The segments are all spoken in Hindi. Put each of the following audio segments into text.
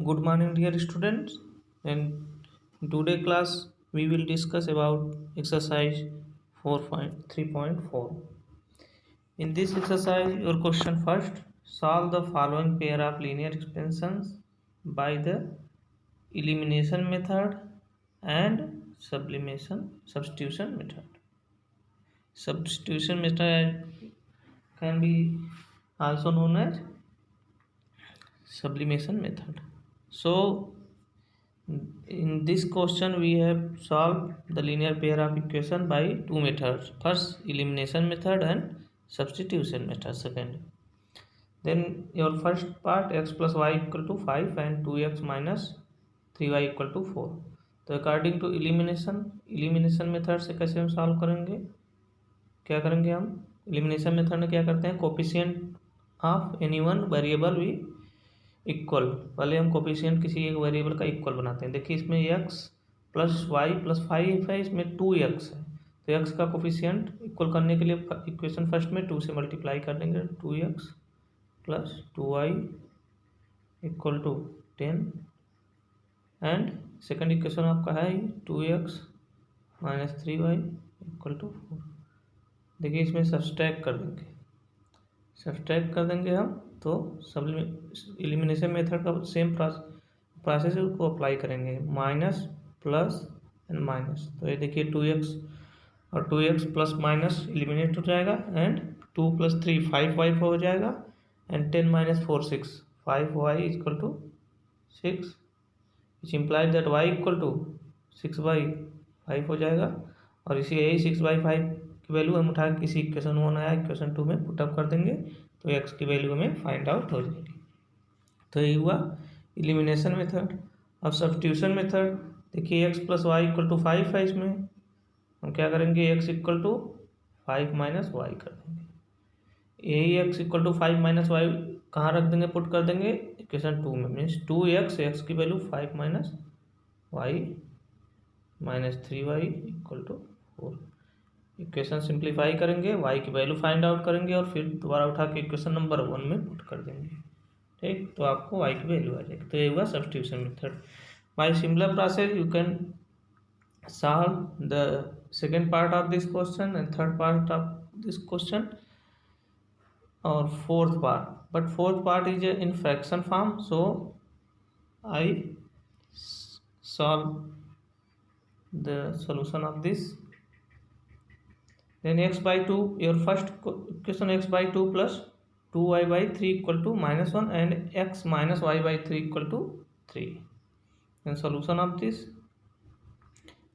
Good morning, dear students. And today class we will discuss about exercise 4.3.4. In this exercise, your question first: solve the following pair of linear expansions by the elimination method and substitution method. Substitution method can be also known as sublimation method. So in this question we have solved the linear pair of equation by two methods: first elimination method and substitution method second. Then your first part, x plus y equal to 5 and 2x minus 3y equal to 4. तो अकॉर्डिंग टू एलिमिनेशन मेथड से कैसे हम सॉल्व करेंगे, क्या करेंगे हम एलिमिनेशन मेथड में क्या करते हैं, coefficient of any one variable भी इक्वल, पहले हम कोफिशिएंट किसी एक वेरिएबल का इक्वल बनाते हैं। देखिए इसमें x प्लस वाई प्लस 5 है, इसमें 2x है, तो x का कोफिशिएंट इक्वल करने के लिए इक्वेशन फर्स्ट में 2 से मल्टीप्लाई कर देंगे, 2x plus 2y equal to 10 and second equation आपका है 2x minus 3y equal to 4। देखिए इसमें सब्सट्रैक्ट कर देंगे हम, तो सब एलिमिनेशन मेथड का सेम प्रोसेस को अप्लाई करेंगे, माइनस प्लस एंड माइनस। तो ये देखिए 2x और 2x प्लस माइनस एलिमिनेट हो जाएगा एंड 2 प्लस 3 5y हो जाएगा and 10 minus 4 6, 5y equal to 6, which implies that y equal to 6/5 हो जाएगा। और इसी यही 6/5 की वैल्यू हम उठा के किसी इक्वेशन 1 आया इक्वेशन 2 में पुटअप कर देंगे, तो x की वैल्यू हमें फाइंड आउट हो जाएगी। तो ये हुआ एलिमिनेशन मेथड। अब सब्स्टिट्यूशन मेथड, देखिए x plus Y equal to 5 है, इसमें हम क्या करेंगे, x equal to 5 minus y कर देंगे। यही x equal to 5 minus y कहाँ रख देंगे, पुट कर देंगे इक्वेशन 2 में, मीन्स 2x की value 5 minus y minus 3y equal to 4। Equation simplify करेंगे, y की वैल्यू फाइंड आउट करेंगे और फिर दोबारा उठा के इक्वेशन नंबर 1 में पुट कर देंगे, ठीक, तो आपको y की वैल्यू आ जाएगी। तो ये हुआ substitution method. By similar process you can solve the second part of this question and third part of this question और fourth part, but fourth part is in fraction form, so I solve the solution of this. Then x by 2, your first equation x by 2 plus 2y by 3 equal to -1 and x minus y by 3 equal to 3. Then solution of this,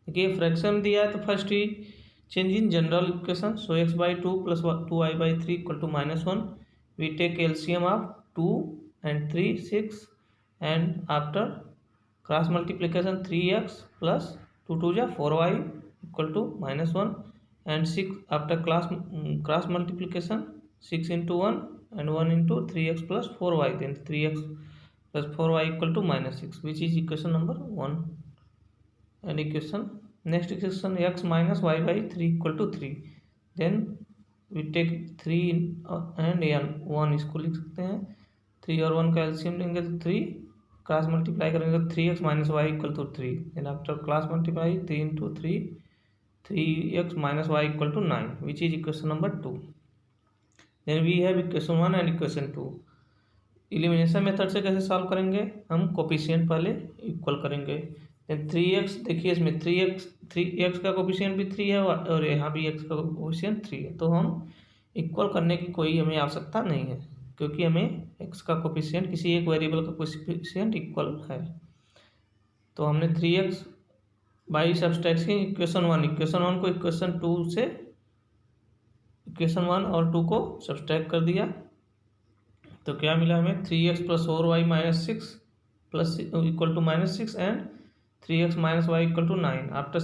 देखिए फ्रैक्शन दिया है तो first he change in general equation, so x by 2 plus 2y by 3 equal to -1, we take LCM of 2 and 3 6 and after cross multiplication 3x plus 2 2 जा 4y equal to -1 and 6 after cross multiplication 6 into 1 and 1 into 3x plus 4y, then 3x plus 4y equal to -6, which is equation number 1. And next equation x minus y by 3 equal to 3, then we take 3 and 1 इसको लिख सकते हैं, 3 और 1 का एलसीएम लेंगे तो 3, क्रॉस मल्टीप्लाई करेंगे तो 3x minus y equal to 3, then after class multiply 3 into 3 3x minus y equal to 9, which is equation number 2. Then we have equation 1 and equation 2। Elimination method से कैसे सॉल्व करेंगे, हम कोफिशिएंट पहले इक्वल करेंगे, देन 3x, देखिए इसमें 3x का कोफिशिएंट भी 3 है और यहाँ भी x का कोफिशिएंट 3 है, तो हम इक्वल करने की कोई हमें आवश्यकता नहीं है, क्योंकि हमें x का कोफिशिएंट किसी एक वेरिएबल का कोफिशिएंट इक्वल है। तो हमने 3x बाई सब्सट्रैक्शन इक्वेशन 1 को इक्वेशन 2 से इक्वेशन 1 और 2 को सब्सट्रैक्ट कर दिया, तो क्या मिला हमें, 3x plus 4y minus 6 plus equal to -6 and 3x minus y equal to 9 after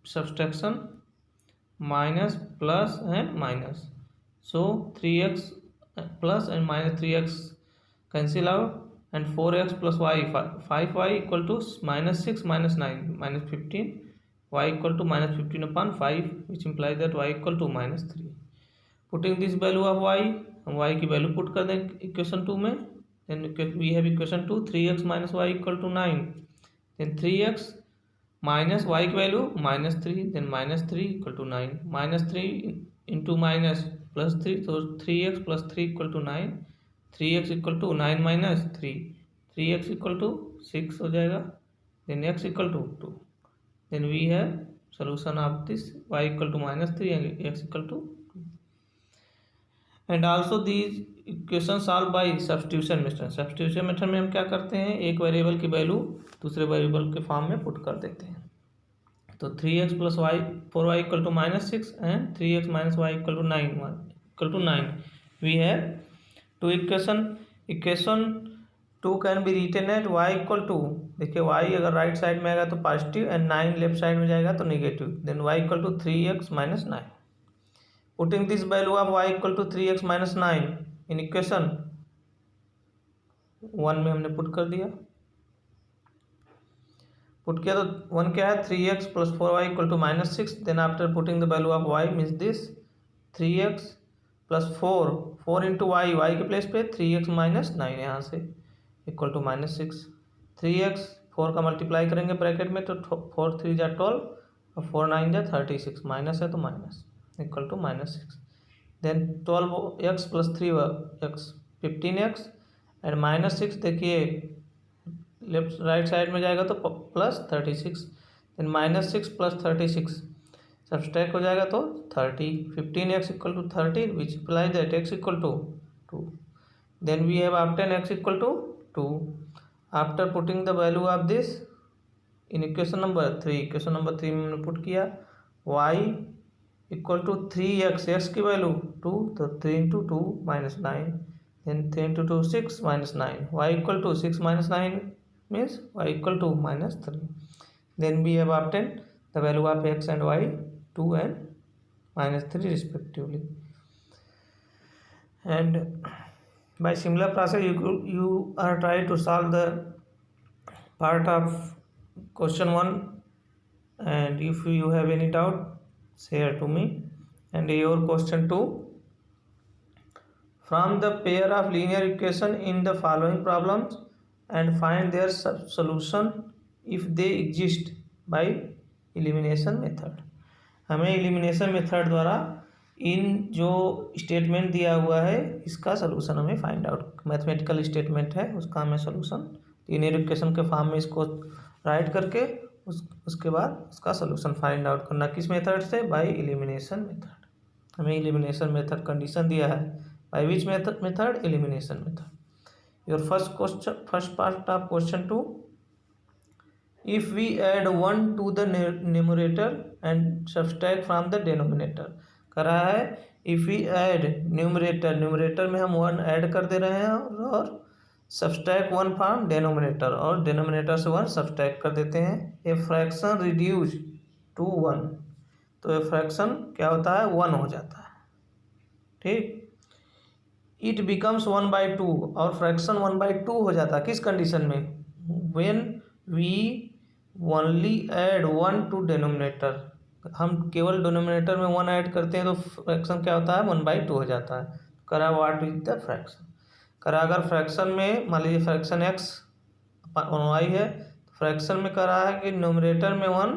subtraction minus plus and minus, so 3x plus and minus 3x cancel out and 4x plus y 5y equal to -6 minus 9 minus 15, y equal to -15 upon 5, which implies that y equal to -3. Putting this value of y, हम y की वैल्यू पुट कर दें इक्वेशन 2 में, then we have equation 2, 3x minus y equal to 9, then 3x minus y की value -3, then -3 equal to 9, -3 into minus +3, तो 3x plus 3 equal to 9, 3x equal to 9 minus 3, 3x equal to 6 हो जाएगा, then x equal to 2, then we have solution of this y equal to -3 and x equal to 2. And also these equations solved by substitution method. Substitution method में हम क्या करते हैं, एक वेरिएबल की वैल्यू दूसरे वेरिएबल के फॉर्म में पुट कर देते हैं. तो 3x plus y 4y equal to -6 and 3x minus y equal to 9. We have two equation. Equation 2 can be written at y equal to, देखिए y अगर राइट साइड में आएगा तो पॉजिटिव एंड 9 लेफ्ट साइड में जाएगा तो negative, then y equal to 3x minus 9. Putting this value of y equal to 3x minus 9 in equation 1 में हमने पुट कर दिया. पुट किया तो 1 क्या है, 3x plus 4y equal to -6. Then after putting the value of y means this 3x plus 4 into y के प्लेस पे 3x minus 9 यहाँ से इक्वल टू -6. 3x 4 का मल्टीप्लाई करेंगे ब्रैकेट में तो 4 3 जा 12 और 4 9 जा 36, माइनस है तो minus equal to -6. Then 12x plus 3x 15x and -6, देखिए लेफ्ट राइट साइड में जाएगा तो प्लस 36, देन -6 प्लस 36 सब्सट्रैक्ट हो जाएगा तो 30. 15x equal to 30 which implies that x equal to 2. Then we have obtained x equal to 2 after putting the value of this in equation number 3. Equation number 3 में हमने पुट किया y equal to 3x, x की वैल्यू 2 तो 3 into 2 -9, then 3 into 2 6 -9, y equal to 6 -9 means y equal to -3. Then we have obtain the value of x and y 2 and -3 respectively. And by similar process you are trying to solve the part of question 1, and if you have any doubt share to me. And your question 2, from the pair of linear equation in the following problems and find their solution if they exist by elimination method. हमें एलिमिनेशन मेथड द्वारा इन जो स्टेटमेंट दिया हुआ है इसका सलूशन हमें फाइंड आउट, मैथमेटिकल स्टेटमेंट है उसका हमें सलूशन लीनियर इक्वेशन के फॉर्म में इसको राइट करके उसके बाद उसका सलूशन फाइंड आउट करना. किस मेथड से, बाय एलिमिनेशन मेथड. हमें एलिमिनेशन मेथड कंडीशन दिया है, by which method, elimination method. Your first part of question 2, if we add 1 to the numerator and subtract from the denominator. कर रहा है if we add न्यूमरेटर में हम 1 ऐड कर दे रहे हैं और subtract 1 from denominator, और denominator से 1 subtract कर देते हैं. a fraction reduce to 1, तो a fraction क्या होता है, 1 हो जाता है. ठीक, it becomes 1/2 और fraction 1/2 हो जाता है. किस कंडीशन में, when we only add 1 to denominator, हम केवल डिनोमिनेटर में 1 ऐड करते हैं तो फ्रैक्शन क्या होता है, 1/2 हो जाता है. करा व्हाट इज द फ्रैक्शन, करा अगर फ्रैक्शन में मान लीजिए फ्रैक्शन x y है, तो फ्रैक्शन में करा है कि न्यूमरेटर में 1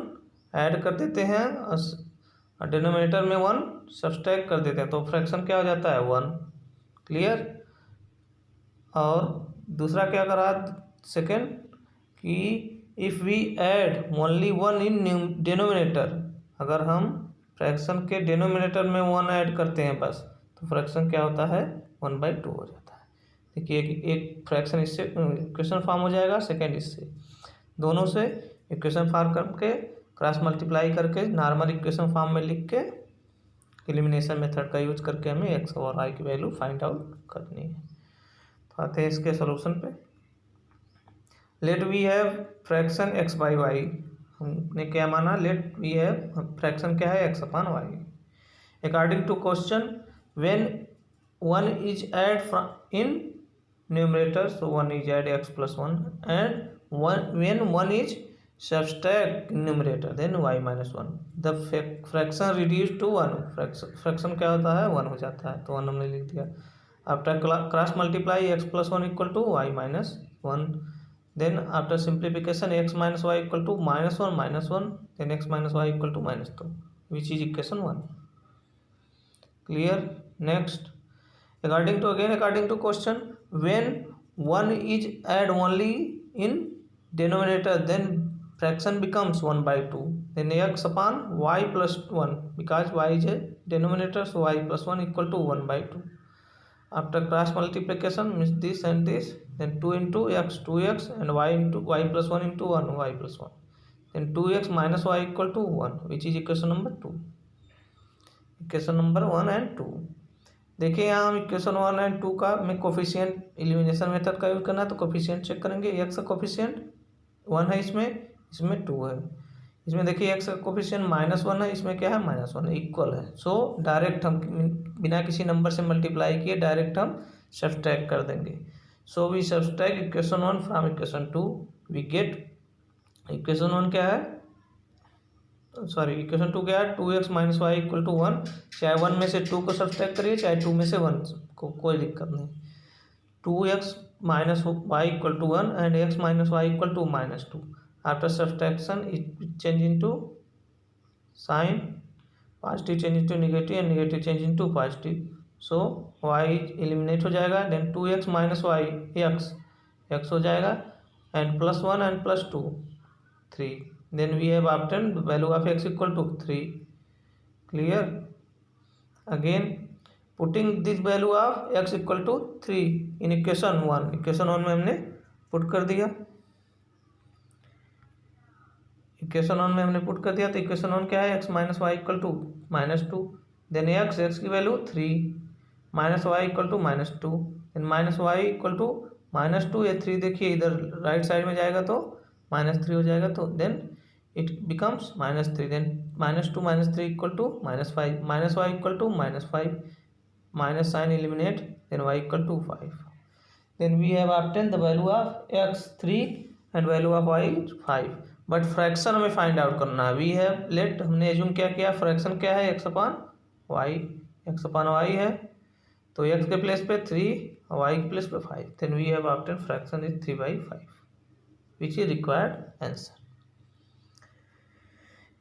ऐड कर देते हैं और डिनोमिनेटर में 1 सब्सट्रैक्ट कर देते हैं तो फ्रैक्शन क्या हो जाता है, 1. क्लियर. और दूसरा क्या करा सेकेंड कि if we add only 1 in denominator, अगर हम फ्रैक्शन के डिनोमिनेटर में 1 ऐड करते हैं बस तो फ्रैक्शन क्या होता है, 1/2 हो जाता है. देखिए एक फ्रैक्शन इससे इक्वेशन फॉर्म हो जाएगा, सेकेंड इससे, दोनों से इक्वेशन फॉर्म करके क्रॉस मल्टीप्लाई करके नॉर्मल इक्वेशन फॉर्म में लिख के एलिमिनेशन मेथड का यूज करके हमें एक्स और वाई की वैल्यू फाइंड आउट करनी है. तो आते हैं इसके सोल्यूशन पे. Let we have fraction x by y, हमने क्या माना, लेट वी हैव फ्रैक्शन क्या है, x upon y. According to question when 1 is add in numerator so 1 is add x plus 1 and when 1 is subtract in numerator then y minus 1 the fraction reduce to 1. Fraction क्या होता है, 1 हो जाता है, तो 1 हमने लिख दिया. After cross multiply, x plus 1 equal to y minus 1. Then after simplification, x minus y equal to minus 1, then x minus y equal to minus 2, which is equation 1. Clear? Next, according to question, when 1 is add only in denominator, then fraction becomes 1 by 2. Then x upon y plus 1, because y is a denominator, so y plus 1 equal to 1 by 2. After cross multiplication means this and this, then 2 into x 2x, and y into y plus 1 into 1 y plus 1, then 2x minus y equal to 1, which is equation number 2. Equation number 1 and 2. देखिए यहाँ हम इक्वेशन 1 एंड 2 का में कोफिशिएंट एलिमिनेशन मेथड का यूज करना है, तो कोफिशिएंट चेक करेंगे. एक्स का कोफिशिएंट 1 है, इसमें 2 है. इसमें देखिए एक्स का कोफिशिएंट -1 है, इसमें क्या है -1 इक्वल है. सो डायरेक्ट हम बिना किसी नंबर से मल्टीप्लाई किए डायरेक्ट हम सब्सट्रैक्ट कर देंगे. So we subtract equation 1 from equation 2. We get equation 1 क्या है, सॉरी इक्वेशन 2 क्या है, 2x minus y equal to 1. चाहे 1 में से 2 को सब्सट्रैक्ट करिए, चाहे 2 में से 1 को, कोई दिक्कत नहीं. 2x minus y equal to 1 and x minus y equal to -2. After subtraction it change into sign, positive change into negative and negative change into positive. So y eliminate हो जाएगा. Then 2x minus y x हो जाएगा, and +1 and +2 3. Then we have obtained the value of x equal to 3. Clear? Again putting this value of x equal to 3 in equation 1. Equation 1 में हमने पुट कर दिया. तो इक्वेशन 1 क्या है, x minus y equal to -2. Then x की value 3, minus y equal to -2, then minus y equal to -2. ये 3 देखिए इधर राइट साइड में जाएगा तो -3 हो जाएगा, तो then it becomes -3. then -2 -3 equal to -5, minus y equal to -5, minus sign eliminate, then y equal to 5. then we have obtained the value of x 3 and value of y 5. But fraction हमें फाइंड आउट करना है. वी हैव लेट, हमने एज्यूम क्या किया, फ्रैक्शन क्या है, x अपॉन y है, तो x के प्लेस पे 3, y के प्लेस पे 5. then we have obtained fraction is 3/5, which is required answer.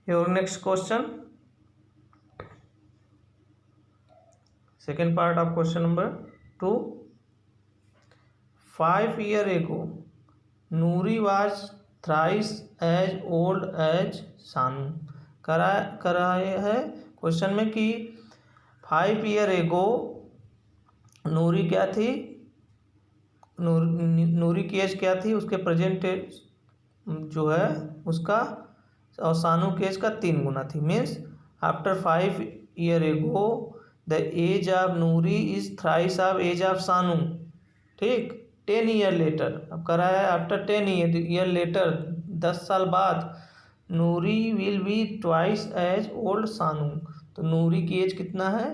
Your next question, second part of question number 2. 5 years ago, Noori was thrice as old as Sanu. कराए है क्वेश्चन में कि 5 years ago नूरी क्या थी, नूरी की एज क्या थी, उसके प्रेजेंट एज जो है उसका और सानू की एज का 3 गुना थी. Means after 5 years ago the age of Noori is thrice of age of Sanu. ठीक, 10 years लेटर. अब करा है आफ्टर 10 years लेटर, 10 साल बाद Noori will be twice age old Sanu. तो नूरी की एज कितना है,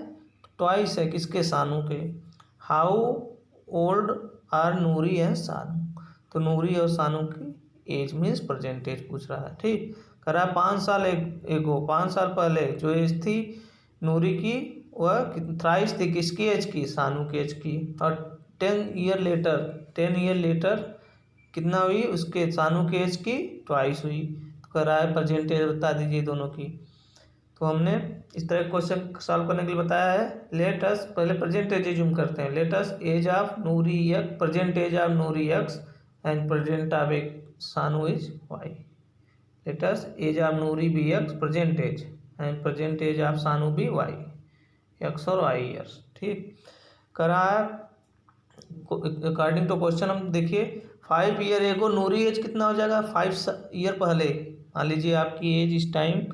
ट्वाइस है किसके, सानू के. How old are Noori and Sanu. तो नूरी और सानू की एज मीन्स प्रेजेंट एज पूछ रहा है. ठीक, करा 5 साल एगो, 5 साल पहले जो एज थी नूरी की वह थ्राइस थी किसकी एज की, सानू की एज की. और 10 years लेटर कितना हुई, उसके सानू की एज की ट्वाइस हुई. तो करा है प्रेजेंट एज बता दीजिए दोनों की. तो हमने इस तरह क्वेश्चन सॉल्व करने के लिए बताया है. लेट अस, पहले प्रेजेंट एज एज्यूम करते हैं. Let us age of Noori x, present age of Noori x and present of एक Sanu is y. Let us age of Noori be x, present age, and present age of Sanu be y, x और y years. ठीक, करा अकॉर्डिंग टू क्वेश्चन. हम देखिए 5 years ago नूरी एज कितना हो जाएगा, 5 years पहले. मान लीजिए आपकी एज इस टाइम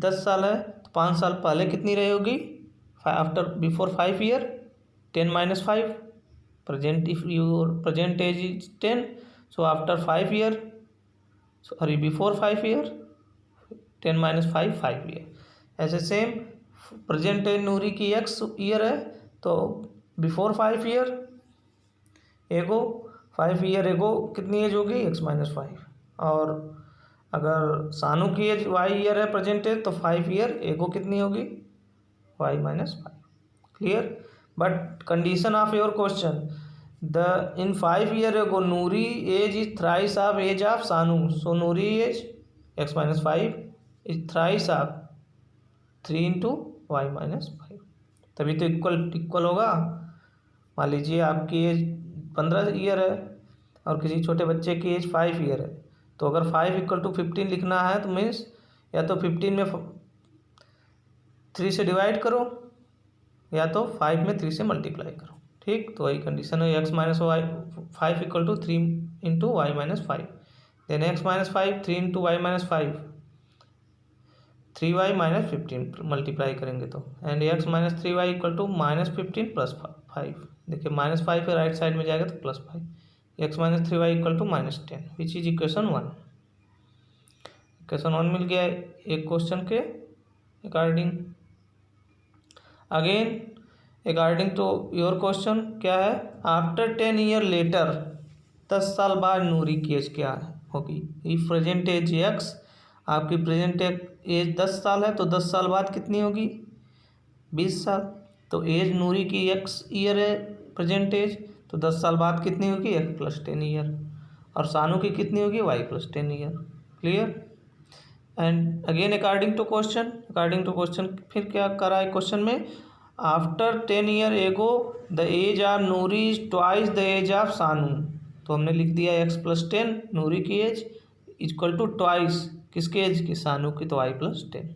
10 साल है, तो 5 साल पहले कितनी रही होगी, after before 5 years 10 - 5. Present, if your present age is 10, so after 5 years, sorry before 5 years 10 - 5 5 years. ऐसे सेम प्रेजेंट एज नूरी की x ईयर है, तो बिफोर 5 years एगो 5 years एगो कितनी एज होगी, x - 5. और अगर सानू की एज y ईयर है प्रेजेंट एज, तो 5 years एगो कितनी होगी, y - 5. Clear. But condition of your question, the in 5 years ago Noori age is thrice of age of Sanu. So Noori age x minus 5 is thrice of 3 into y minus 5. तभी तो इक्वल होगा। मान लीजिए आपकी एज 15 ईयर है और किसी छोटे बच्चे की एज 5 ईयर है, तो अगर 5 = 15 लिखना है तो मीन्स या तो 15 में 3 से डिवाइड करो या तो 5 में 3 से मल्टीप्लाई करो। ठीक, तो वही कंडीशन है। x minus y 5 = 3 into y minus 5, then x minus 5 3 into y minus 5 3y minus 15 multiply करेंगे तो, and x minus 3y = minus 15 plus 5। देखिए माइनस 5 है राइट साइड में जाएगा तो plus 5, x minus 3y = minus 10, which is equation 1। Equation 1 मिल गया एक क्वेश्चन के according. Again according to your question क्या है, आफ्टर 10 ईयर लेटर, 10 साल बाद नूरी की एज क्या होगी। इफ प्रेजेंट एज x, आपकी प्रेजेंट एज 10 साल है तो 10 साल बाद कितनी होगी 20 साल। तो एज नूरी की x ईयर है प्रेजेंट एज, तो 10 साल बाद कितनी होगी x + 10 ईयर, और सानू की कितनी होगी y + 10 year. Clear. And again according to question फिर क्या करा है क्वेश्चन में, after 10 year ago the age of Noori is twice the age of Sanu. तो हमने लिख दिया x + 10 नूरी की एज इक्वल टू ट्वाइस किसके एज की, सानू की, तो y + 10,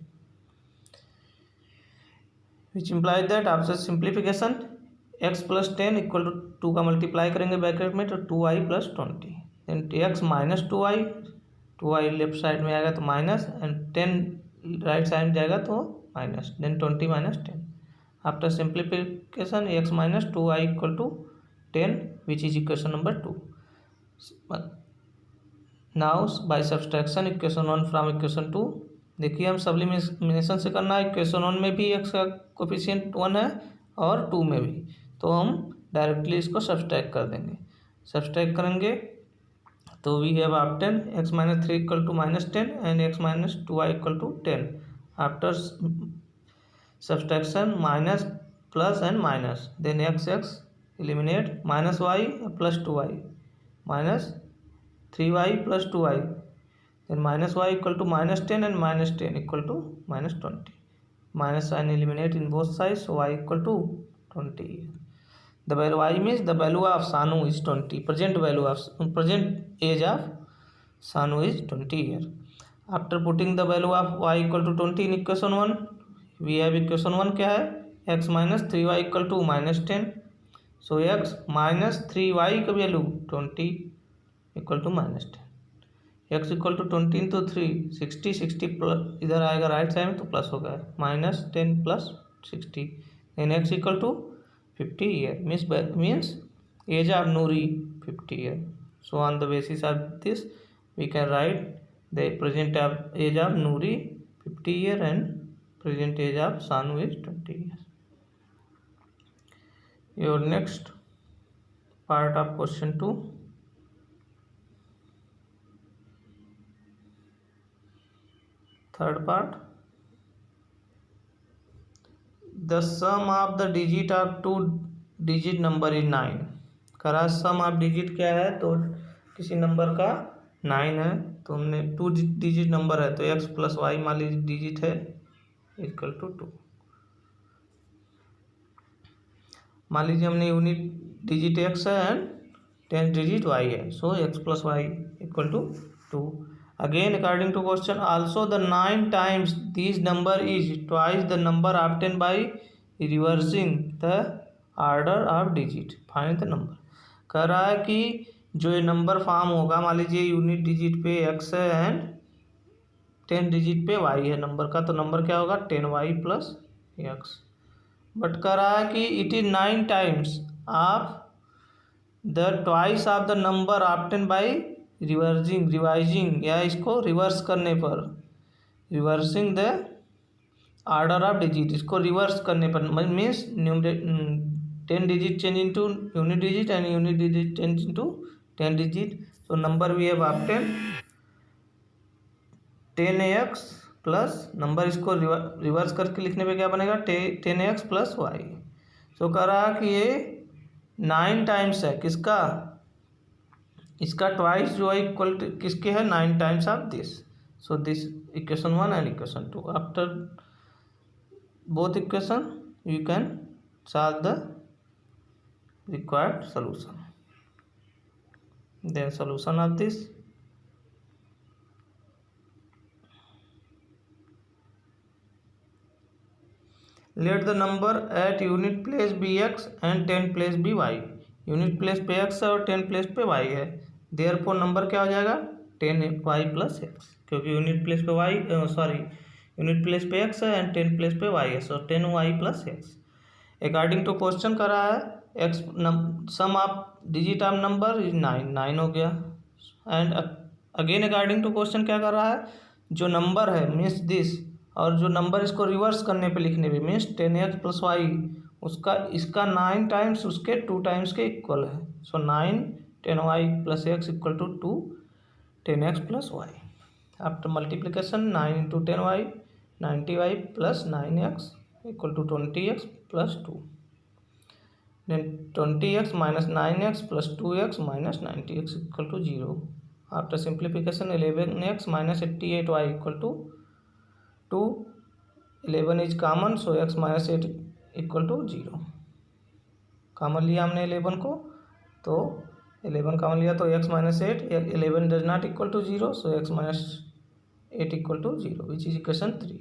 विच इम्प्लाइज दैट आपसे सिंप्लीफिकेशन x + 10 = 2 का मल्टीप्लाई करेंगे ब्रैकेट में तो 2y + 20, and x - 2y left side में आएगा तो माइनस, एंड 10 राइट साइड में जाएगा तो minus, then 20 - 10। After simplification x - 2y = 10, which is equation number 2। Now by subtraction equation 1 from equation 2। देखिए हम सब्लिमिनेशन से करना है, इक्वेशन 1 में भी x का कोफिशिएंट 1 है और 2 में भी, तो हम डायरेक्टली इसको सब्सट्रैक्ट कर देंगे। सब्सट्रैक्ट करेंगे तो we have obtain x - 3 = -10 and x - 2y = 10। After subtraction minus plus and minus, then x eliminate, -y + 2y minus 3y + 2y, then -y = -10 and -10 = -20. Minus sign eliminate in both sides, so y = 20. The value y means the value of Sanu is 20. Present age of Sanu is 20 year. After putting the value of y = 20 in equation 1, we have equation 1 क्या है, x - 3y = -10. So x - 3y का वैल्यू 20 = -10, x = 20 into 3 60 प्लस इधर आएगा राइट साइड में तो प्लस हो गया, -10 + 60, and x = 50 year, means age of Noori 50 year. So on the basis of this we can write the present age of Noori 50 year and present age of Sanu is 20 year. Your next part of question 2, third part, the sum of the digit of 2-digit number is 9। करा सम ऑफ डिजिट क्या है, तो किसी नंबर का 9 है, तो हमने 2 डिजिट नंबर है तो x + y मान लीजिए डिजिट है = 2। मान लीजिए हमने यूनिट डिजिट x है एंड 10 डिजिट y है, सो x + y = 2। Again according to question, also the 9 times this number is twice the number obtained by reversing the order of digit, find the number। कह रहा है कि जो ये नंबर फॉर्म होगा, मान लीजिए यूनिट डिजिट पे x है एंड 10 डिजिट पे y है नंबर का, तो नंबर क्या होगा 10y + x। बट कह रहा है कि it is 9 times of the twice of the number obtain by revising या इसको रिवर्स करने पर, reversing the order of digit, इसको रिवर्स करने पर means 10 digit change into unit digit and unit digit change into 10 digit. So number we have obtain 10x plus number, इसको रिवर्स करके लिखने पे क्या बनेगा 10x + y। सो कह रहा कि ये 9 टाइम्स है किसका, इसका ट्वाइस जो है इक्वल टू किसके है, 9 times of this. So this equation 1 and equation 2. After both equation you can solve the required solution. Then solution of this, let the number at unit place be x and 10 place be y. Unit place पे x है और 10 प्लेस पे y है, देयरफॉर नंबर क्या हो जाएगा 10y प्लस एक्स, क्योंकि यूनिट प्लेस पे यूनिट प्लेस पे x है एंड 10 प्लेस पे y है, so 10y plus x. According to question कर रहा है x sum of digit of number is 9 हो गया. And again according to question क्या कर रहा है, जो नंबर है मीन्स दिस, और जो नंबर इसको रिवर्स करने पे लिखने पे मीन्स 10x प्लस वाई, उसका इसका 9 टाइम्स उसके 2 टाइम्स के इक्वल है. सो 9 10y plus x equal to 2 10x plus y. After multiplication 9 into 10y 90y plus 9x equal to 20x plus 2. then 20x minus 9x plus 2x minus 90x equal to 0. After simplification 11x minus 88y equal to 2. 11 is common, so x minus 8 equal to 0. Common लिया हमने 11 को, तो 11 कॉमन लिया तो x minus 8, 11 does not equal to 0, so x minus 8 equal to 0, which is equation 3.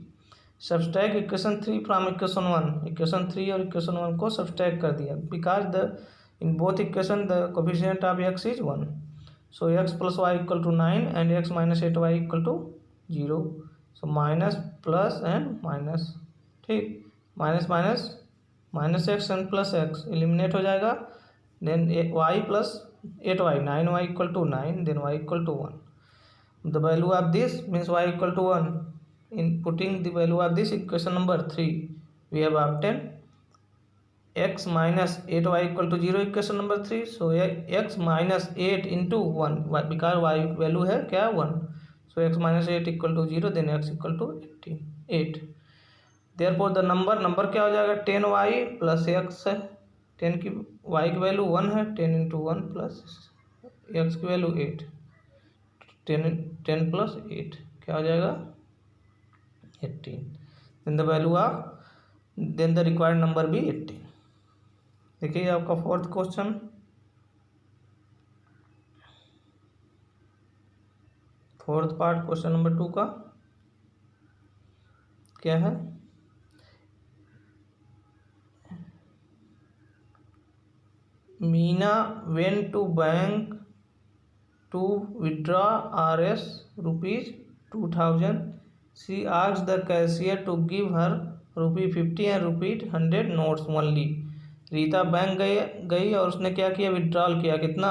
Subtract equation 3 from equation 1. Equation 3 और इक्वेशन 1 को सब्सट्रैक्ट कर दिया, because the in both equation the coefficient of x is 1. So x plus Y equal to 9 and x minus 8y equal to 0. So minus plus and minus, ठीक, minus minus minus X and plus X eliminate हो जाएगा. Then y plus 8y 9y equal to 9, then y equal to 1. The value of this means y equal to 1. In putting the value of this equation number 3, we have obtained x minus 8y equal to 0 equation number 3. So x minus 8 into 1, because y value है क्या 1, so x minus 8 equal to 0, then x equal to 8. Therefore the number क्या हो जाएगा 10y plus x है, 10 की y की वैल्यू 1 है, 10 into 1 प्लस x की वैल्यू 8, 10 प्लस 8 क्या हो जाएगा 18. then the value of then the required number भी 18. देखिए आपका fourth question, fourth part question number 2 का क्या है, Meena went to bank to withdraw Rs rupees 2000. She asked the cashier to give her ₹50 and ₹100 notes only. Rita bank गई और उसने क्या किया, विड्रॉल किया, कितना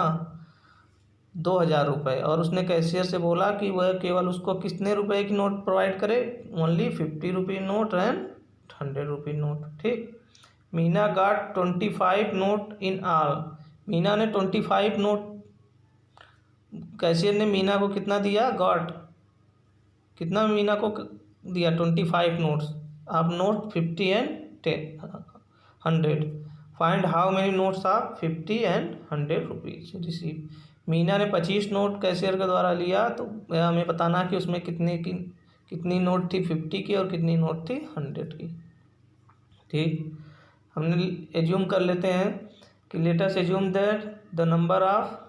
2000 रुपये, और उसने कैशियर से बोला कि वह केवल उसको कितने रुपए की नोट प्रोवाइड करे, only 50 rupee note and 100 rupee note, ठीक. Meena got 25 note in all. Meena ने 25 नोट, कैशियर ने मीना को कितना दिया, गॉट कितना मीना को दिया 25 नोट्स आप note 50 and 100. Find how many notes of 50 and 100 rupees receive. Meena ने 25 नोट कैशियर के द्वारा लिया, तो हमें बताना कि उसमें कितनी नोट थी 50 की और कितनी नोट थी 100 की, ठीक. हमने एज्यूम कर लेते हैं कि let us assume that the number of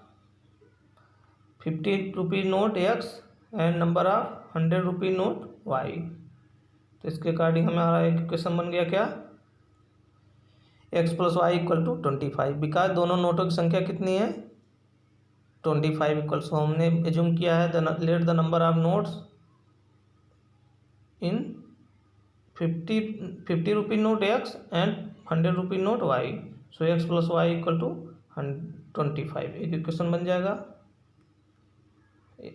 50 rupee note x and number of 100 rupee note y. तो इसके अकॉर्डिंग हमारा एक इक्वेशन बन गया क्या, x plus Y equal to 25, because दोनों नोटों की संख्या कितनी है 25 इक्वल. सो हमने एज्यूम किया है let the number of notes in 50 rupee note x and 100 rupee note y. सो x plus Y equal to 25, एक इक्वेशन बन जाएगा,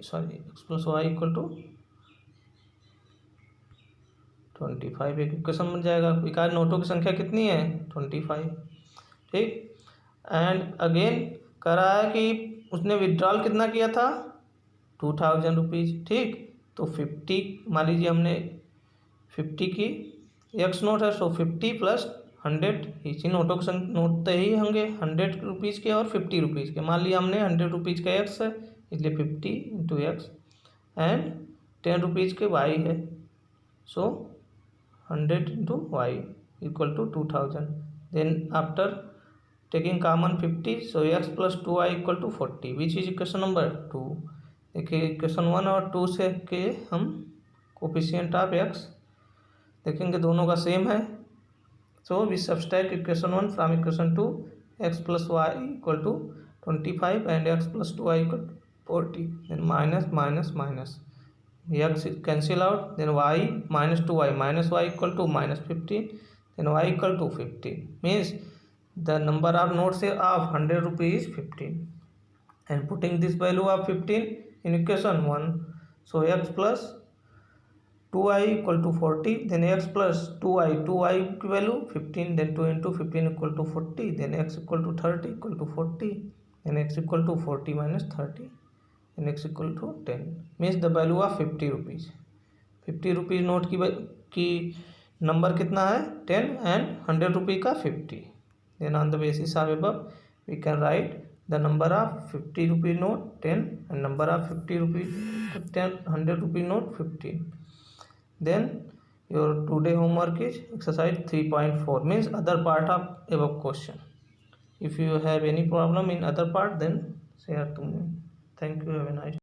sorry x plus Y equal to 25, एक इक्वेशन बन जाएगा, बिकॉज नोटों की संख्या कितनी है 25, ठीक. एंड अगेन कह रहा है कि उसने विड्रॉल कितना किया था 2000 रुपीज़, ठीक. तो 50 मान लीजिए हमने 50 की x नोट है, सो 50 प्लस 100 इसी नोटों के नोट तो यही होंगे 100 रुपीज़ के और 50 रुपीज़ के। मान लिया हमने 100 रुपीज़ का एक्स है इसलिए 50 इंटू एक्स एंड 10 रुपीज़ के वाई है, so 100 into y equal to 2000। Then after taking common 50, so x plus 2y equal to 40 which is equation number 2। देखिए इक्वेशन 1 और 2 से के हम कोफिशिएंट ऑफ एक्स देखेंगे दोनों का सेम है, so we subtract equation 1 from equation 2, x plus Y equal to 25 and x plus 2y equal to 40, then minus minus minus x cancel out, then y minus 2y minus y equal to minus 15, then y equal to 15, means the number of notes of 100 rupees is 15, and putting this value of 15 in equation 1, so x plus 2y equal to 40, then x plus 2y value 15, then 2 into 15 equal to 40, then x equal to 30 equal to 40, then x equal to 40 minus 30 and x equal to 10, means the value of 50 rupees। 50 rupees note की नंबर कितना है 10 एंड 100 रुपये का 50। Then on the basis of above we can write the number of 50 rupee note 10 and number of 50 rupee 10 100 rupee note 15। Then your today homework is exercise 3.4 means other part of above question. If you have any problem in other part then share to me. Thank you. Have a nice day.